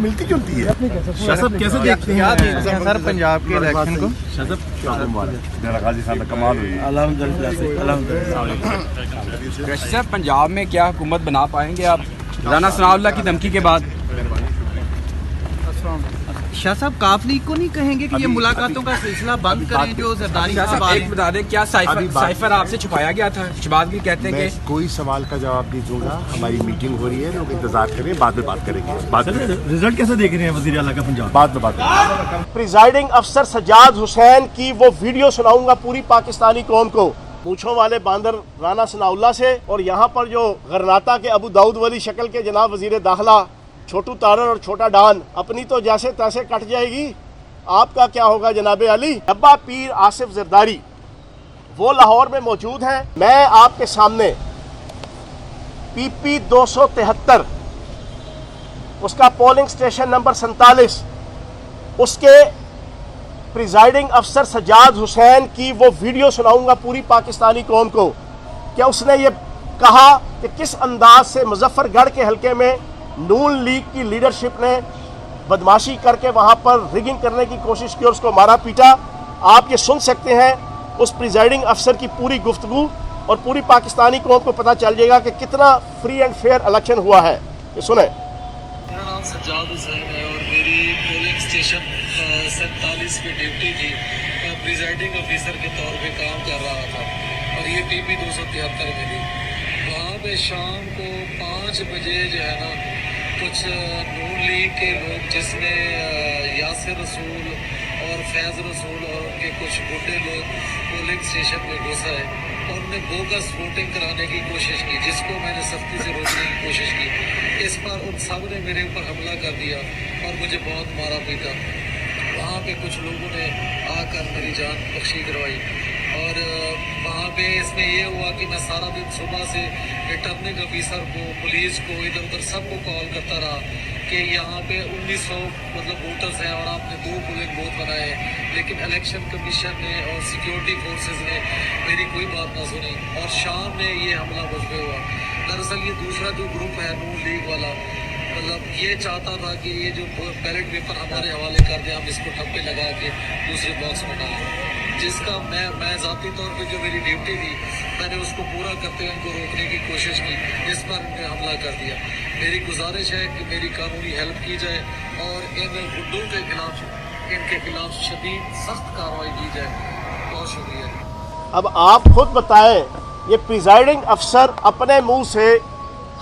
मिलती जुलती है। सब कैसे देखते हैं सर पंजाब के इलेक्शन को? सर पंजाब में क्या हुकूमत बना पाएंगे आप राना सनाउल्लाह की धमकी के बाद? शाह साहब काफ लीग को नहीं कहेंगे कि ये मुलाकातों का सिलसिला बंद करें जो जरदारी साहब एक बता दें, क्या साइफर आपसे छुपाया गया था? शहबाज भी कहते हैं कि कोई सवाल का जवाब नहीं दूंगा। हमारी मीटिंग हो रही है, लोग इंतजार करें, बाद में बात करेंगे। बाद में रिजल्ट कैसे देख रहे हैं वज़ीर आला का पंजाब? बाद में बात करेंगे। प्रिजाइडिंग अफसर सज्जाद हुसैन की वो वीडियो सुनाऊंगा पूरी पाकिस्तानी कौम को, मूंछों वाले बांदर राना सनाउल्लाह से, और यहाँ पर जो गरनाता के अबू दाऊद वाली शक्ल के जनाब वजीर दाखिला छोटू तारर और छोटा डान, अपनी तो जैसे तैसे कट जाएगी, आपका क्या होगा जनाबे अली। डब्बा पीर आसिफ जरदारी वो लाहौर में मौजूद हैं। मैं आपके सामने PP 273 उसका पोलिंग स्टेशन नंबर 47 उसके प्रिजाइडिंग अफसर सज्जाद हुसैन की वो वीडियो सुनाऊंगा पूरी पाकिस्तानी कौम को, क्या उसने ये कहा कि किस अंदाज से मुजफ्फरगढ़ के हलके में नून लीग की लीडरशिप ने बदमाशी करके वहां पर रिगिंग करने की कोशिश की और उसको मारा पीटा। आप ये सुन सकते हैं उस प्रिजाइडिंग अफसर की पूरी गुफ्तगू, और पूरी पाकिस्तानी कौम को पता चल जाएगा कि कितना फ्री एंड फेयर इलेक्शन हुआ है। ये सुने। मेरा नाम सज्जाद हुसैन है और मेरी पोलिंग स्टेशन 47 की ड्यूटी थी। मैं प्रिजाइडिंग ऑफिसर के तौर पे काम कर रहा था और ये PP 273 में थी। वहाँ पे शाम को 5 बजे जो है ना, कुछ नून लीग के लोग जिसमें यासिर रसूल और फैज़ रसूल और उनके कुछ बुढ़े लोग पोलिंग स्टेशन में घुस आए और उन्होंने बोगस वोटिंग कराने की कोशिश की, जिसको मैंने सख्ती से रोकने की कोशिश की। इस पर उन सब ने मेरे ऊपर हमला कर दिया और मुझे बहुत मारा पीटा। वहाँ पे कुछ लोगों ने आकर मेरी जान बख्शी करवाई और वहाँ पे इसमें ये हुआ कि मैं सारा दिन सुबह से रिटर्निंग ऑफिसर को, पुलिस को, इधर उधर सबको कॉल करता रहा कि यहाँ पे 1900 मतलब वोटर्स हैं और आपने 2 पोलिंग बूथ बनाए, लेकिन इलेक्शन कमीशन ने और सिक्योरिटी फोर्सेस ने मेरी कोई बात ना सुनी और शाम में ये हमला मुझ पे हुआ। दरअसल ये दूसरा जो ग्रुप है नून लीग वाला, मतलब ये चाहता था कि ये जो बैलेट पेपर हमारे हवाले कर दे, हम इसको ठप्पे लगा के दूसरे बॉक्स में डालें, जिसका मैं ज़ाती तौर पे जो मेरी ड्यूटी थी मैंने उसको पूरा करते हुए उनको रोकने की कोशिश की, इस पर उन्होंने हमला कर दिया। मेरी गुजारिश है कि मेरी कानूनी हेल्प की जाए और इन गुंडों के खिलाफ, इनके खिलाफ शदीद सख्त कार्रवाई की जाए। बहुत शुक्रिया। अब आप खुद बताएं, ये प्रिजाइडिंग अफसर अपने मुंह से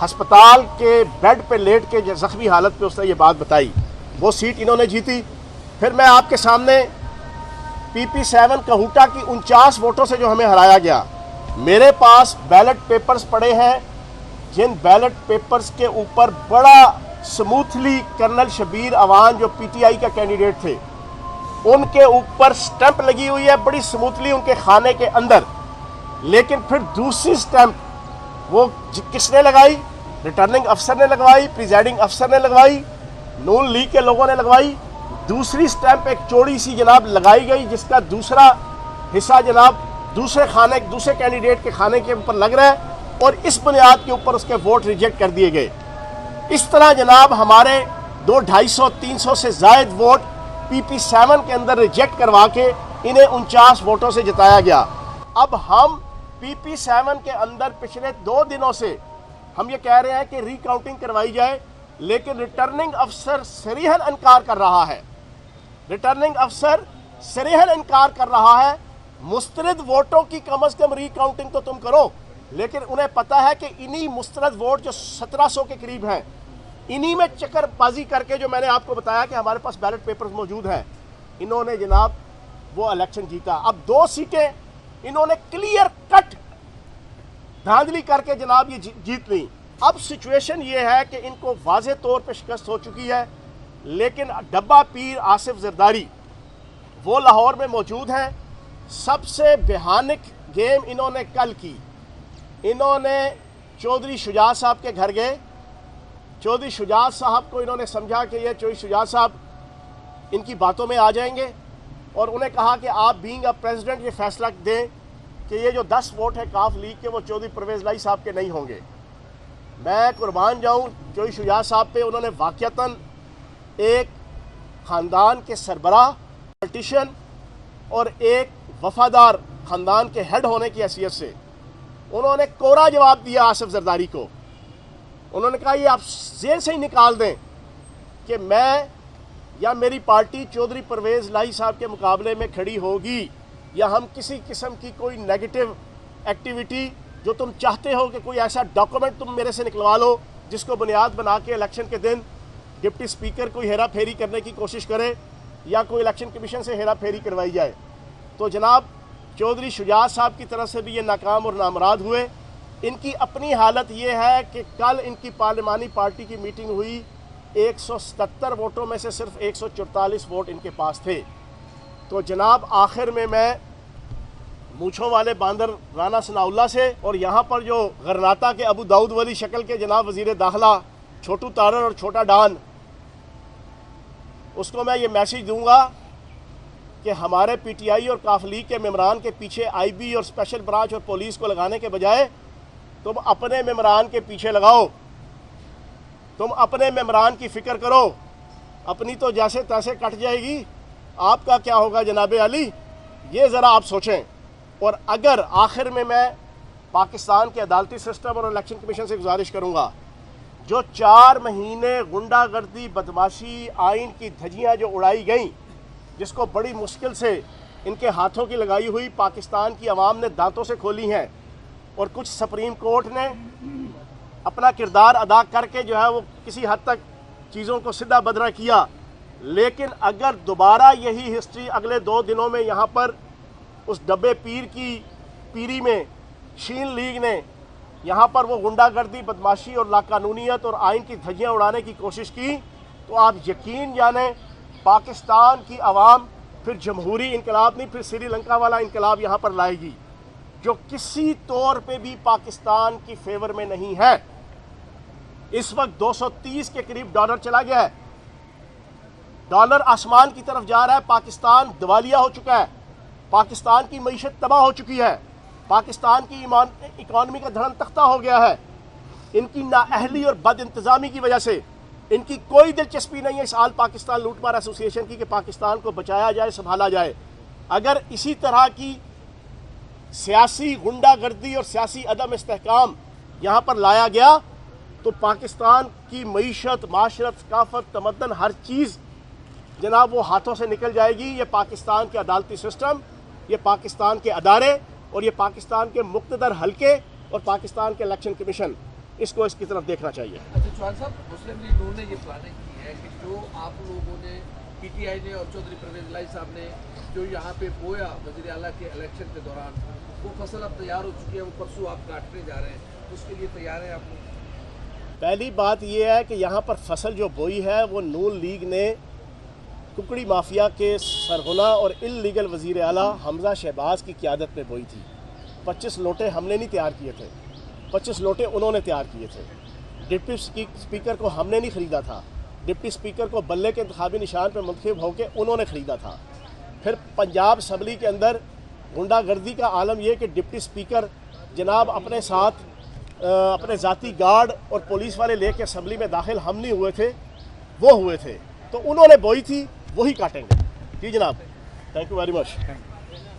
अस्पताल के बेड पे लेट के जख्मी हालत पे उसने ये बात बताई, वो सीट इन्होंने जीती। फिर मैं आपके सामने PP 7 कहूटा की 49 वोटों से जो हमें हराया गया, मेरे पास बैलेट पेपर्स पड़े हैं, जिन बैलेट पेपर्स के ऊपर बड़ा स्मूथली कर्नल शबीर अवान जो PTI का कैंडिडेट थे उनके ऊपर स्टैंप लगी हुई है बड़ी स्मूथली उनके खाने के अंदर। लेकिन फिर दूसरी स्टैंप वो किसने लगाई? रिटर्निंग अफसर ने लगवाई, प्रिजाइडिंग अफसर ने लगवाई, नून लीग के लोगों ने लगवाई। दूसरी स्टैंप एक चौड़ी सी जनाब लगाई गई, जिसका दूसरा हिस्सा जनाब दूसरे कैंडिडेट के खाने के ऊपर लग रहा है और इस बुनियाद के ऊपर उसके वोट रिजेक्ट कर दिए गए। इस तरह जनाब हमारे 200-250-300 से ज़ायद वोट PP 7 के अंदर रिजेक्ट करवा के इन्हें 49 वोटों से जिताया गया। अब हम PP 7 के अंदर पिछले 2 दिनों से हम ये कह रहे हैं कि रिकाउंटिंग करवाई जाए, लेकिन रिटर्निंग अफसर सरीहन इनकार कर रहा है। रिटर्निंग अफसर सरीहन इनकार कर रहा है। मुस्तरद वोटों की कम से कम रिकाउंटिंग तो तुम करो, लेकिन उन्हें पता है कि इन्हीं मुस्तरद वोट जो 1700 के करीब हैं, इन्हीं में चक्करबाजी करके जो मैंने आपको बताया कि हमारे पास बैलेट पेपर्स मौजूद हैं, इन्होंने जनाब वो इलेक्शन जीता। अब 2 सीटें इन्होंने क्लियर कट धांधली करके जनाब ये जीत ली। अब सिचुएशन ये है कि इनको वाज़े तौर पे शिकस्त हो चुकी है, लेकिन डब्बा पीर आसिफ जरदारी वो लाहौर में मौजूद हैं। सबसे भयानक गेम इन्होंने कल की, इन्होंने चौधरी शुजात साहब के घर गए। चौधरी शुजात साहब को इन्होंने समझा कि ये चौधरी शुजात साहब इनकी बातों में आ जाएंगे और उन्हें कहा कि आप बीइंग अ प्रेसिडेंट ये फैसला दें कि ये जो 10 वोट है काफ लीग के वो चौधरी परवेज़ लाई साहब के नहीं होंगे। मैं कुर्बान जाऊं चौधरी शुजात साहब पे, उन्होंने वाक़ियतन एक ख़ानदान के सरबराह पॉलिटिशियन और एक वफादार ख़ानदान के हेड होने की हैसियत से उन्होंने कोरा जवाब दिया आसिफ जरदारी को। उन्होंने कहा ये आप जेल से ही निकाल दें कि मैं या मेरी पार्टी चौधरी परवेज़ इलाही साहब के मुकाबले में खड़ी होगी, या हम किसी किस्म की कोई नेगेटिव एक्टिविटी जो तुम चाहते हो कि कोई ऐसा डॉक्यूमेंट तुम मेरे से निकलवा लो जिसको बुनियाद बना के इलेक्शन के दिन डिप्टी स्पीकर कोई हेरा फेरी करने की कोशिश करे या कोई इलेक्शन कमीशन से हेरा फेरी करवाई जाए। तो जनाब चौधरी शुजात साहब की तरफ से भी ये नाकाम और नामराद हुए। इनकी अपनी हालत ये है कि कल इनकी पार्लिमानी पार्टी की मीटिंग हुई, 177 वोटों में से सिर्फ 144 वोट इनके पास थे। तो जनाब आखिर में मैं मूछों वाले बांदर राना सनाउल्लाह से और यहाँ पर जो गरनाता के अबू दाऊद वाली शक्ल के जनाब वज़ीर दाखिला छोटू तारर और छोटा डान, उसको मैं ये मैसेज दूंगा कि हमारे पीटीआई और काफ लीग के मेम्बरान के पीछे आईबी और स्पेशल ब्रांच और पुलिस को लगाने के बजाय तुम अपने मेम्बरान के पीछे लगाओ। तुम अपने मेम्बरान की फ़िक्र करो। अपनी तो जैसे तैसे कट जाएगी, आपका क्या होगा जनाब अली, ये ज़रा आप सोचें। और अगर आखिर में मैं पाकिस्तान के अदालती सिस्टम और इलेक्शन कमीशन से गुजारिश करूँगा, जो 4 महीने गुंडागर्दी बदमाशी आइन की धज्जियाँ जो उड़ाई गई, जिसको बड़ी मुश्किल से इनके हाथों की लगाई हुई पाकिस्तान की आवाम ने दांतों से खोली हैं, और कुछ सुप्रीम कोर्ट ने अपना किरदार अदा करके जो है वो किसी हद तक चीज़ों को सीधा बदरा किया। लेकिन अगर दोबारा यही हिस्ट्री अगले 2 दिनों में यहाँ पर उस डब्बे पीर की पीरी में शीन लीग ने यहाँ पर वो गुंडागर्दी बदमाशी और लाकानूनियत और आइन की धज्जियाँ उड़ाने की कोशिश की, तो आप यकीन जाने पाकिस्तान की आवाम फिर जमहूरी इनकलाब नहीं, फिर श्रीलंका वाला इनकलाब यहाँ पर लाएगी, जो किसी तौर पे भी पाकिस्तान की फेवर में नहीं है। इस वक्त 230 के करीब डॉलर चला गया है, डॉलर आसमान की तरफ जा रहा है। पाकिस्तान दिवालिया हो चुका है, पाकिस्तान की मईशत तबाह हो चुकी है, पाकिस्तान की इकॉनमी का धड़न तख्ता हो गया है। इनकी नाअहली और बद इंतज़ामी की वजह से इनकी कोई दिलचस्पी नहीं है इस आल पाकिस्तान लूटमार एसोसिएशन की कि पाकिस्तान को बचाया जाए, संभाला जाए। अगर इसी तरह की सियासी गुंडागर्दी और सियासी अदम इस्तेहकाम यहाँ पर लाया गया तो पाकिस्तान की मईशत, माशरत, सकाफत, तमद्दन, हर चीज़ जनाब वो हाथों से निकल जाएगी। ये पाकिस्तान के अदालती सिस्टम, ये पाकिस्तान के अदारे और ये पाकिस्तान के मुक़्तदर हल्के और पाकिस्तान के इलेक्शन कमीशन, इसको इसकी तरफ देखना चाहिए। अच्छा चौहान साहब, मुस्लिम लीग नून ने ये प्लानिंग की है कि जो आप लोगों ने, पीटीआई ने और चौधरी परवेज़ इलाही साहब ने जो यहाँ पे बोया वज़ीर आला के इलेक्शन के दौरान, वो फसल अब तैयार हो चुकी है, वो परसों आप काटने जा रहे हैं, उसके लिए तैयार है आप लोग? पहली बात यह है कि यहाँ पर फसल जो बोई है वो नून लीग ने कुकड़ी माफिया के सरगना और इल्लीगल वज़ीर आला हमजा शहबाज की क़यादत में बोई थी। 25 लोटे हमने नहीं तैयार किए थे, 25 लोटे उन्होंने तैयार किए थे। डिप्टी स्पीकर को हमने नहीं ख़रीदा था, डिप्टी स्पीकर को बल्ले के इंतखाबी निशान पर मुंतखब होकर उन्होंने ख़रीदा था। फिर पंजाब असम्बली के अंदर गुंडागर्दी का आलम यह कि डिप्टी स्पीकर जनाब अपने साथ अपने ज़ाती गार्ड और पुलिस वाले लेके असम्बली में दाखिल हम नहीं हुए थे, वो हुए थे। तो उन्होंने बोई थी, वही काटेंगे। जी जनाब, थैंक यू वेरी मच।